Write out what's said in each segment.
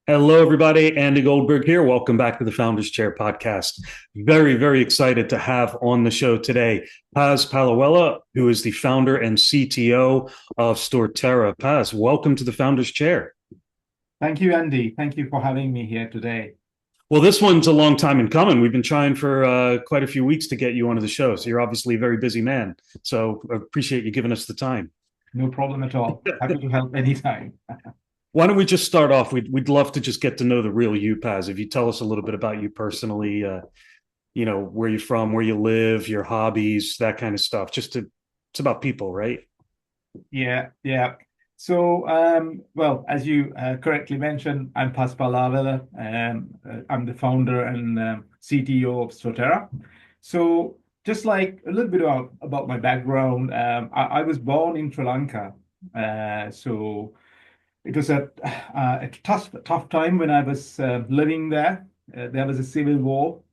Hello, everybody. Andy Goldberg here. Welcome back to the Founders Chair podcast. Very, very excited to have on the show today Paz Paluela, who is the founder and CTO of Stortera. Paz, welcome to the Founders Chair. Thank you, Andy. Thank you for having me here today. Well, this one's a long time in coming. We've been trying for quite a few weeks to get you onto the show. So you're obviously a very busy man. So I appreciate you giving us the time. No problem at all. Happy to help anytime. Why don't we just start off? We'd love to just get to know the real you, Paz. If you tell us a little bit about you personally, where you're from, where you live, your hobbies, that kind of stuff. It's about people, right? Yeah. So, well, as you correctly mentioned, I'm Pascal Lavela. I'm the founder and CTO of Stortera. So, just like a little bit about my background, I was born in Sri Lanka. So it was a tough time when I was living there. There was a civil war,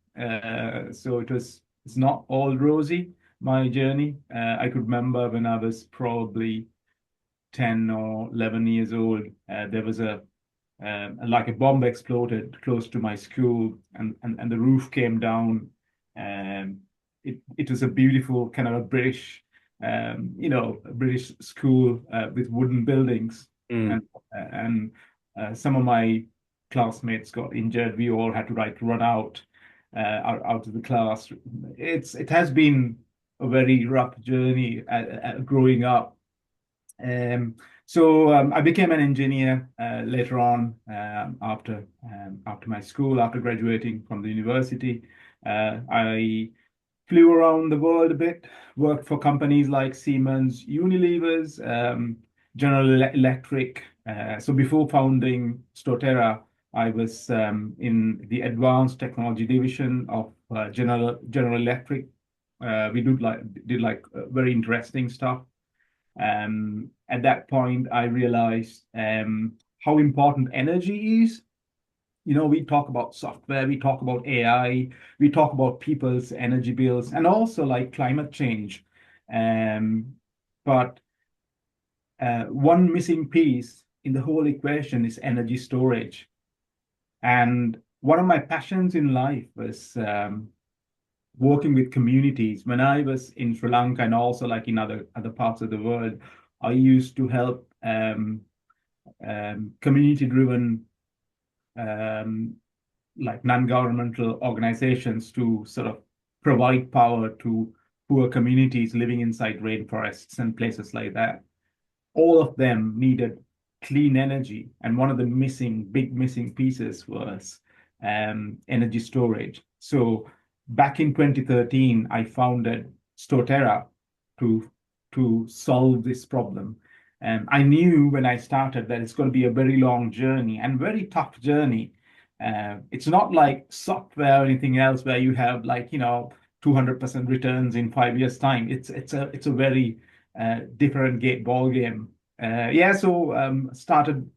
so it's not all rosy. My journey. I could remember when I was probably 10 or 11 years old. There was like a bomb exploded close to my school, and the roof came down. And it was a beautiful kind of a British, a British school with wooden buildings, Mm. and some of my classmates got injured. We all had to run out of the class. It has been a very rough journey growing up. I became an engineer later on after my school, after graduating from the university. I flew around the world a bit, worked for companies like Siemens, Unilever's, General Electric. So before founding Stortera, I was in the advanced technology division of General Electric. We did very interesting stuff. At that point, I realized how important energy is. We talk about software, we talk about AI, we talk about people's energy bills, and also like climate change. Um, but One missing piece in the whole equation is energy storage. And one of my passions in life was working with communities. When I was in Sri Lanka and also like in other parts of the world, I used to help community-driven um, like non-governmental organizations to sort of provide power to poor communities living inside rainforests and places like that. All of them needed clean energy, and one of the big missing pieces was energy storage. So back in 2013, I founded Stortera to solve this problem. And I knew when I started that it's going to be a very long journey and very tough journey. It's not like software or anything else where you have 200% returns in 5 years time. It's a very different ball game. Started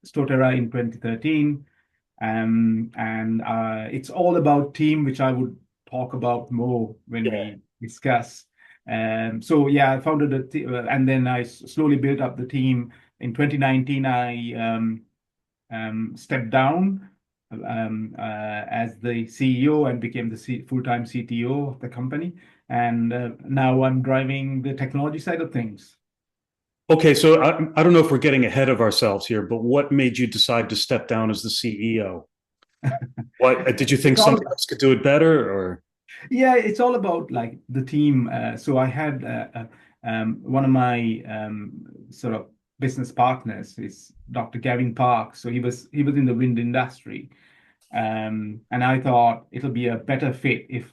Stortera in 2013, and it's all about team, which I would talk about more when Yeah. we discuss. I founded and then I slowly built up the team. In 2019, I stepped down as the CEO and became the full-time CTO of the company. And now I'm driving the technology side of things. Okay, so I don't know if we're getting ahead of ourselves here, but what made you decide to step down as the CEO? What did you think It's all somebody else could do it better, or? Yeah, it's all about like the team. So I had one of my sort of business partners is Dr. Gavin Park. So he was in the wind industry, and I thought it'll be a better fit if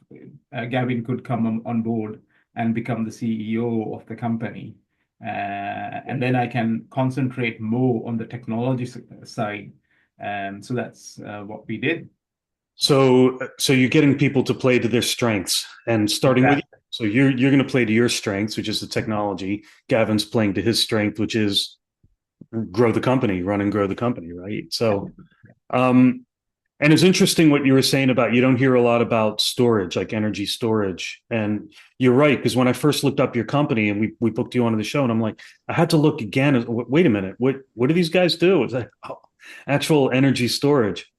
Gavin could come on board and become the CEO of the company, and then I can concentrate more on the technology side. So that's what we did. So you're getting people to play to their strengths and starting with you. Exactly. So you're going to play to your strengths, which is the technology. Gavin's playing to his strength, which is grow the company, run and grow the company, right? Um, and it's interesting what you were saying about you don't hear a lot about storage, like energy storage. And you're right, because when I first looked up your company and we booked you onto the show, and I'm like, I had to look again. Wait a minute, what do these guys do? It's like, oh. actual energy storage.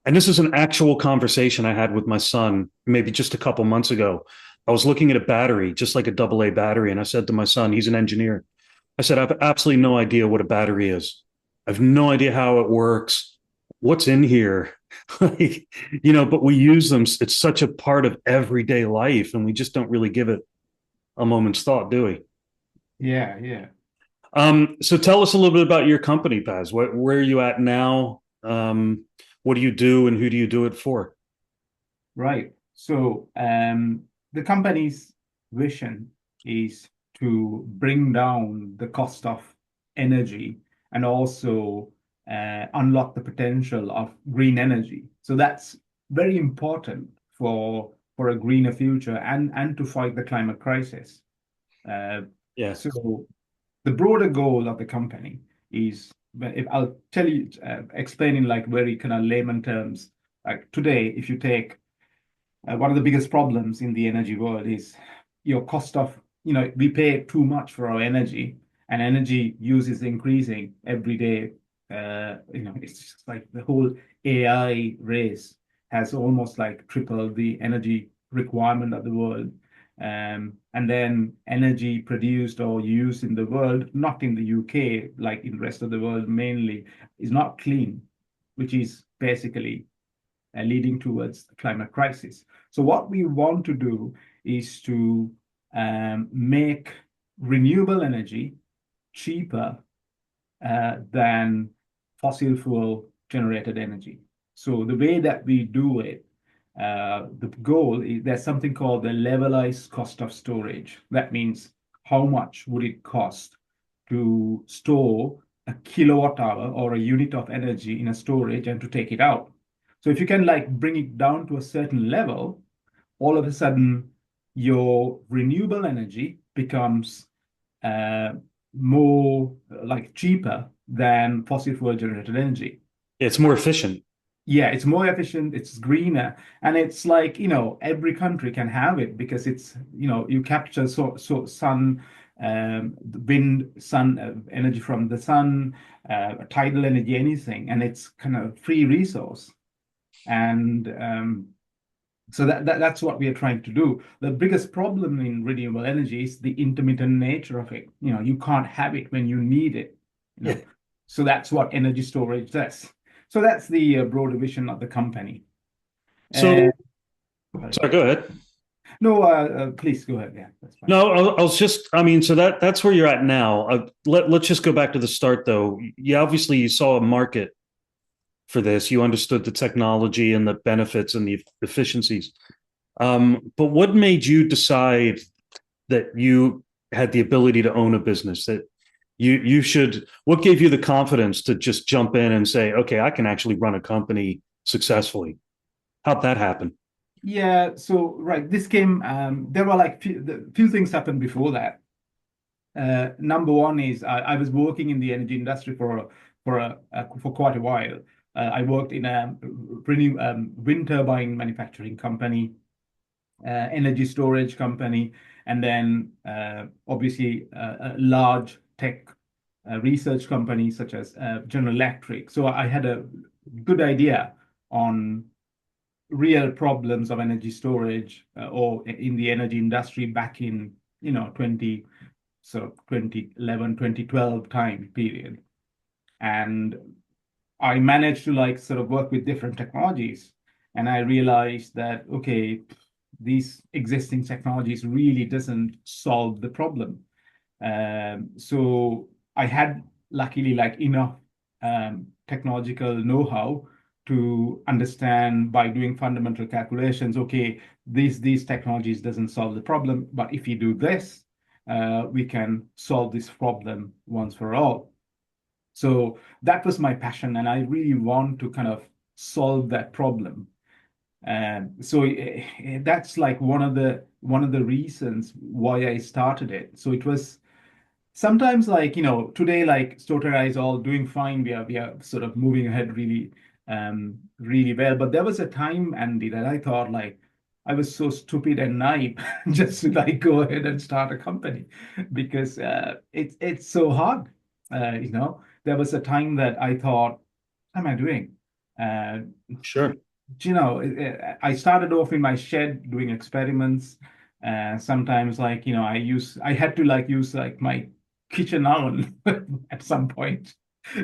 And this is an actual conversation I had with my son maybe just a couple months ago. I was looking at a battery, just like a AA battery, and I said to my son, he's an engineer. I said, I have absolutely no idea what a battery is. I have no idea how it works. What's in here? Like, but we use them. It's such a part of everyday life, and we just don't really give it a moment's thought, do we? Yeah, yeah. So tell us a little bit about your company, Paz. Where are you at now? What do you do and who do you do it for? Right. So the company's vision is to bring down the cost of energy and also unlock the potential of green energy. So that's very important for a greener future and to fight the climate crisis. Uh, Yeah. so the broader goal of the company is, if I'll tell you, explain in like very kind of layman terms, like today, if you take one of the biggest problems in the energy world is your cost of, we pay too much for our energy and energy use is increasing every day. It's just like the whole AI race has almost like tripled the energy requirement of the world. And then energy produced or used in the world, not in the UK, like in the rest of the world mainly, is not clean, which is basically leading towards the climate crisis. So what we want to do is to make renewable energy cheaper than fossil fuel generated energy. So the way that we do it, the goal is there's something called the levelized cost of storage. That means how much would it cost to store a kilowatt hour or a unit of energy in a storage and to take it out. So if you can like bring it down to a certain level, all of a sudden your renewable energy becomes uh, more like cheaper than fossil fuel generated energy. It's more efficient. Yeah, it's more efficient, it's greener, and it's like, every country can have it because it's, you capture sun, wind, sun energy from the sun, tidal energy, anything, and it's kind of free resource. And so that's what we are trying to do. The biggest problem in renewable energy is the intermittent nature of it. You can't have it when you need it. You Yeah. know, so that's what energy storage does. So that's the broader vision of the company. Uh, So, sorry, go ahead. no, please go ahead. Yeah, that's fine. No, I was just, I mean, so that's where you're at now. Let's just go back to the start, though. You obviously you saw a market for this. You understood the technology and the benefits and the efficiencies. But what made you decide that you had the ability to own a business that you should? What gave you the confidence to just jump in and say, okay, I can actually run a company successfully? How'd that happen? Yeah, so right, this came. There were like few things happened before that. Number one is I was working in the energy industry for quite a while. I worked in a wind turbine manufacturing company, energy storage company, and then obviously a large tech research company such as General Electric. So I had a good idea on real problems of energy storage or in the energy industry back in 2011, 2012 time period. And I managed to like sort of work with different technologies. And I realized that, okay, these existing technologies really doesn't solve the problem. So I had luckily like enough technological know-how to understand by doing fundamental calculations, okay, these technologies doesn't solve the problem, but if you do this, we can solve this problem once for all. So that was my passion, and I really want to kind of solve that problem. So that's like one of the reasons why I started it. So it was sometimes like today like Stortera is all doing fine. We are sort of moving ahead really well. But there was a time, Andy, that I thought like I was so stupid and naive just to like go ahead and start a company because it's so hard. There was a time that I thought. am I doing? Uh, Sure. I started off in my shed doing experiments. Sometimes, I had to like use like my kitchen oven at some point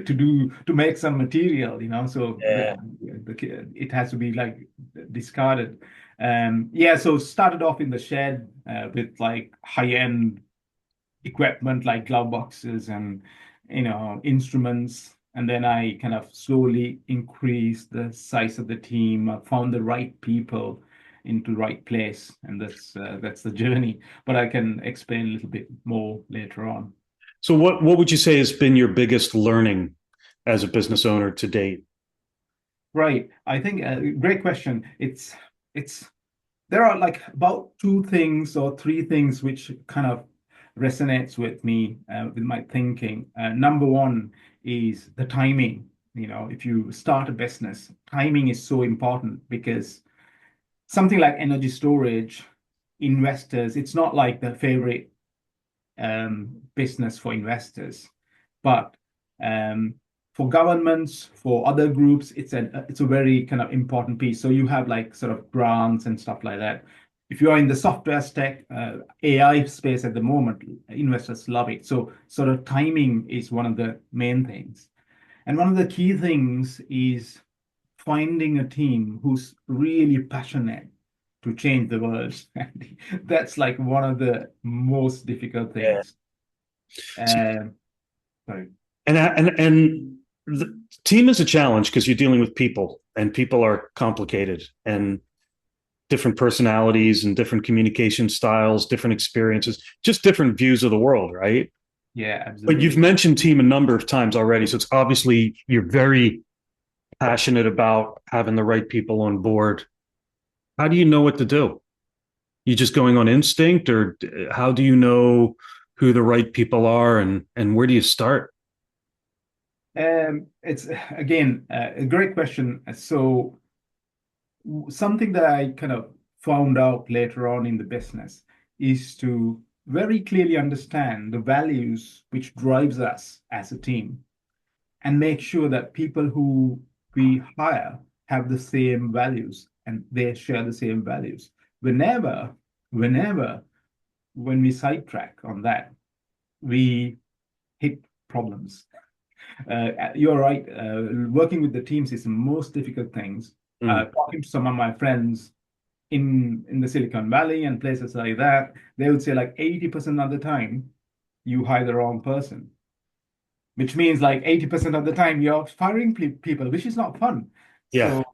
to make some material, so Yeah. it has to be like discarded. Yeah, so started off in the shed with like high-end equipment like glove boxes and instruments, and then I kind of slowly increased the size of the team. I found the right people into right place, and that's the journey, but I can explain a little bit more later on. So what would you say has been your biggest learning as a business owner to date? Right, I think great question. It's there are like about two things or three things which kind of resonates with me with my thinking. Number one is the timing. If you start a business, timing is so important because something like energy storage, investors, it's not like the favorite business for investors. But um, for governments, for other groups, it's a very kind of important piece. So you have like sort of grants and stuff like that. If you are in the software stack, AI space at the moment, investors love it. So sort of timing is one of the main things. And one of the key things is finding a team who's really passionate to change the world. That's like one of the most difficult Yeah. things. Um, Sorry. And the team is a challenge because you're dealing with people, and people are complicated and different personalities and different communication styles, different experiences, just different views of the world, right? Yeah, But you've absolutely. mentioned team a number of times already, so it's obviously you're very passionate about having the right people on board. How do you know what to do? You just going on instinct, or how do you know who the right people are, and where do you start? It's again a great question. So something that I kind of found out later on in the business is to very clearly understand the values which drives us as a team and make sure that people who we hire have the same values and they share the same values. Whenever, whenever, when we sidetrack on that, we hit problems. You're right. Working with the teams is the most difficult things. Mm, Talking to some of my friends in the Silicon Valley and places like that, they would say like 80% of the time you hire the wrong person, which means like 80% of the time you're firing people, which is not fun. yeah. So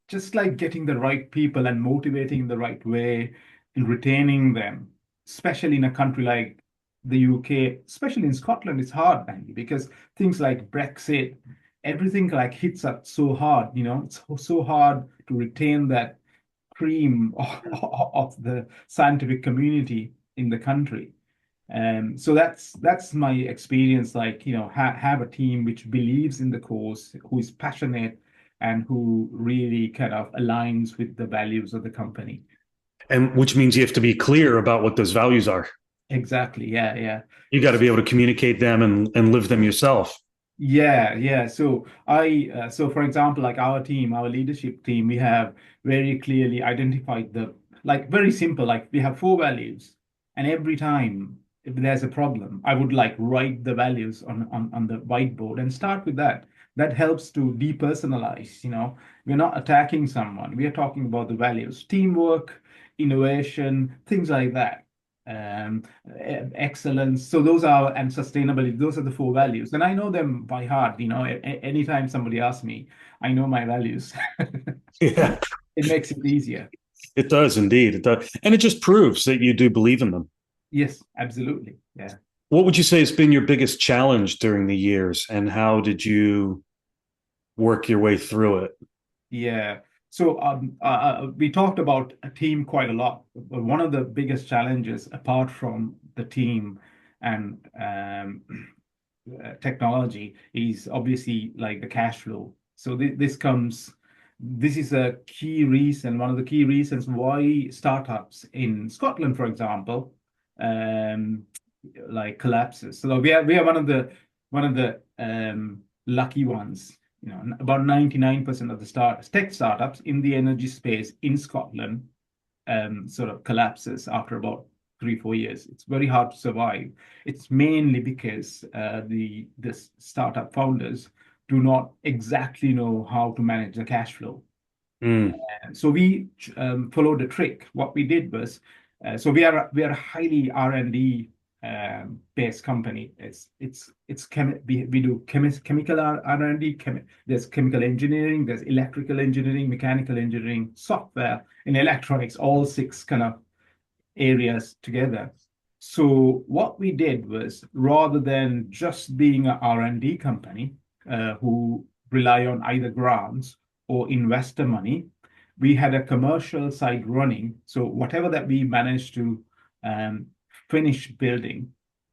just like getting the right people and motivating in the right way and retaining them, especially in a country like the UK, especially in Scotland, it's hard, Andy, because things like Brexit, everything like hits us so hard, it's so hard to retain that cream of the scientific community in the country. So that's my experience. Like, have a team which believes in the cause, who is passionate, and who really kind of aligns with the values of the company. And which means you have to be clear about what those values are. Exactly. Yeah, yeah. You got to be able to communicate them and live them yourself. Yeah, yeah. So for example, like our team, our leadership team, we have very clearly identified like very simple, like we have four values, and every time if there's a problem, I would like write the values on the whiteboard and start with that. That helps to depersonalize, we're not attacking someone. We are talking about the values, teamwork, innovation, things like that. Um, Excellence. So those are, and sustainability, those are the four values. And I know them by heart, anytime somebody asks me, I know my values. Yeah, It makes it easier. it does indeed. It does. And it just proves that you do believe in them. Yes, absolutely. Yeah. What would you say has been your biggest challenge during the years, and how did you work your way through it? Yeah. So we talked about a team quite a lot, but one of the biggest challenges, apart from the team and technology, is obviously like the cash flow. So this is a key reason, one of the key reasons why startups in Scotland, for example, um, like collapses. So we are one of the lucky ones about 99% of the tech startups in the energy space in Scotland sort of collapses after about 3, 4 years. It's very hard to survive. It's mainly because the startup founders do not exactly know how to manage the cash flow. Mm. So we followed the trick. What we did was, so we are a highly R&D based company. We do chemical R&D. There's chemical engineering, there's electrical engineering, mechanical engineering, software, and electronics. All six kind of areas together. So what we did was, rather than just being an R&D company who rely on either grants or investor money, we had a commercial side running. So whatever that we managed to um, finish building,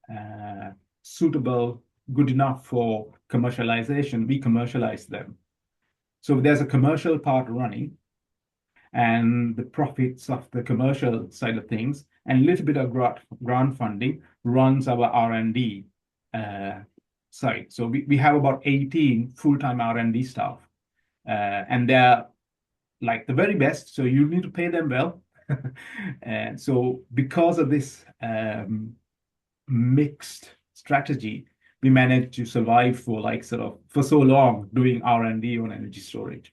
uh, suitable, good enough for commercialization, we commercialized them. So there's a commercial part running, and the profits of the commercial side of things and a little bit of grant funding runs our R&D side. So we have about 18 full-time R&D staff, and they're like the very best. So you need to pay them well. And so because of this mixed strategy, we managed to survive for like sort of for so long doing R&D on energy storage.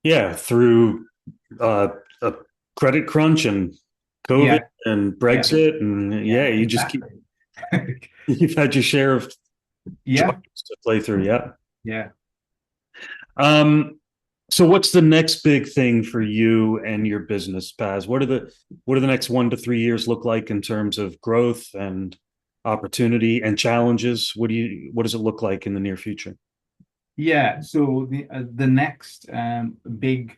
Yeah, through a credit crunch and COVID Yeah, and yeah, Brexit, and yeah, yeah, you just keep exactly. you've had your share of Yeah, joys to play through. Yeah. yeah. Um, so what's the next big thing for you and your business, Paz? What do the next 1 to 3 years look like in terms of growth and opportunity and challenges? What does it look like in the near future? Yeah, so the next big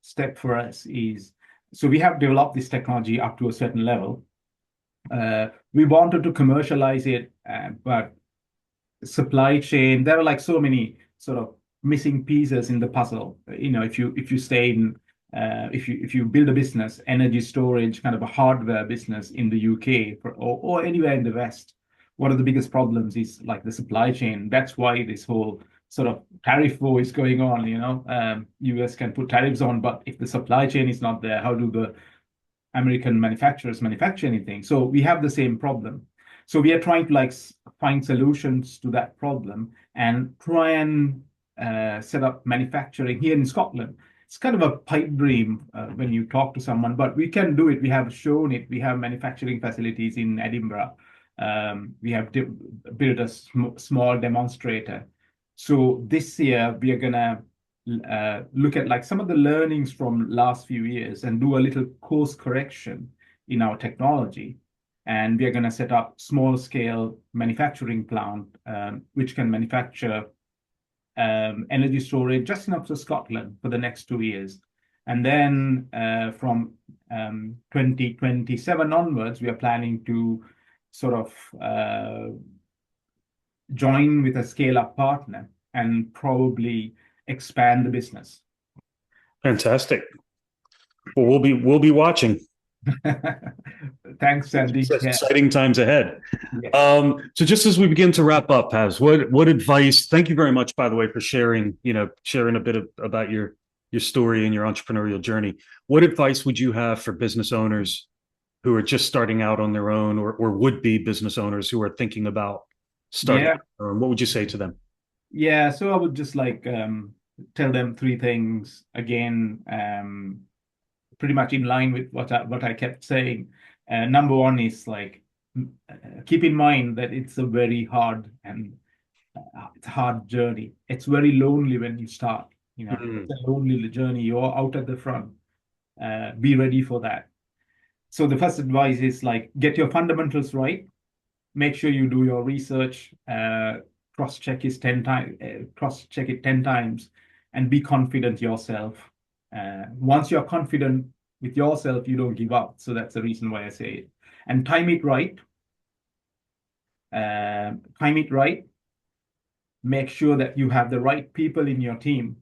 step for us is, so we have developed this technology up to a certain level. We wanted to commercialize it, but supply chain, there are like so many sort of missing pieces in the puzzle. If you stay in if you build a business, energy storage, kind of a hardware business in the UK or anywhere in the West, one of the biggest problems is like the supply chain. That's why this whole sort of tariff war is going on. US can put tariffs on, but if the supply chain is not there, how do the American manufacturers manufacture anything? So we have the same problem. So we are trying to like find solutions to that problem and try and set up manufacturing here in Scotland. It's kind of a pipe dream when you talk to someone, but we can do it. We have shown it. We have manufacturing facilities in Edinburgh. We have built a small demonstrator. So this year we are gonna look at like some of the learnings from last few years and do a little course correction in our technology. And we are going to set up small scale manufacturing plant, which can manufacture energy storage just enough for Scotland for the next 2 years. And then from 2027 onwards, we are planning to sort of join with a scale up partner and probably expand the business. Fantastic. Well, we'll be watching. Thanks, Sandy. Yeah, Exciting times ahead. yeah, So just as we begin to wrap up, Paz, what advice? Thank you very much, by the way, for sharing a bit about your story and your entrepreneurial journey. What advice would you have for business owners who are just starting out on their own, or would be business owners who are thinking about starting? yeah, What would you say to them? yeah. So I would just like tell them three things again, pretty much in line with what I kept saying. Number one is like keep in mind that it's a very hard and it's a hard journey. It's very lonely when you start. It's Mm, a lonely journey. You're out at the front. Be ready for that. So the first advice is like get your fundamentals right. Make sure you do your research. Cross check it 10 times, and be confident yourself. Once you're confident with yourself, you don't give up. So that's the reason why I say it. And time it right. Time it right. Make sure that you have the right people in your team,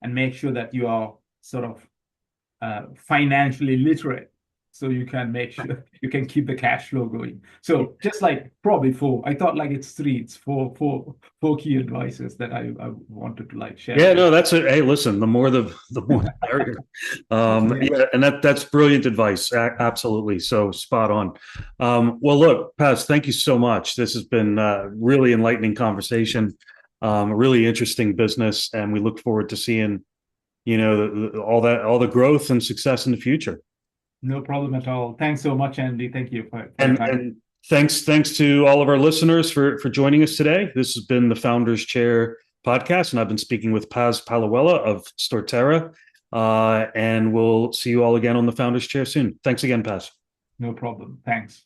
and make sure that you are sort of financially literate. so you can make sure you can keep the cash flow going. So just like probably four, I thought like it's three, it's four key advices that I wanted to like share Yeah, with. no, that's it. Hey, listen, the more the merrier. Yeah, Yeah, and that's brilliant advice. Absolutely. So spot on. Well, look, Paz, thank you so much. This has been really enlightening conversation, really interesting business, and we look forward to seeing, all the growth and success in the future. no problem at all. Thanks so much, Andy. Thank you for your And time. and thanks to all of our listeners for joining us today. This has been the Founders Chair podcast, and I've been speaking with Paz Paluela of Stortera. And we'll see you all again on the Founders Chair soon. Thanks again, Paz. No problem. Thanks.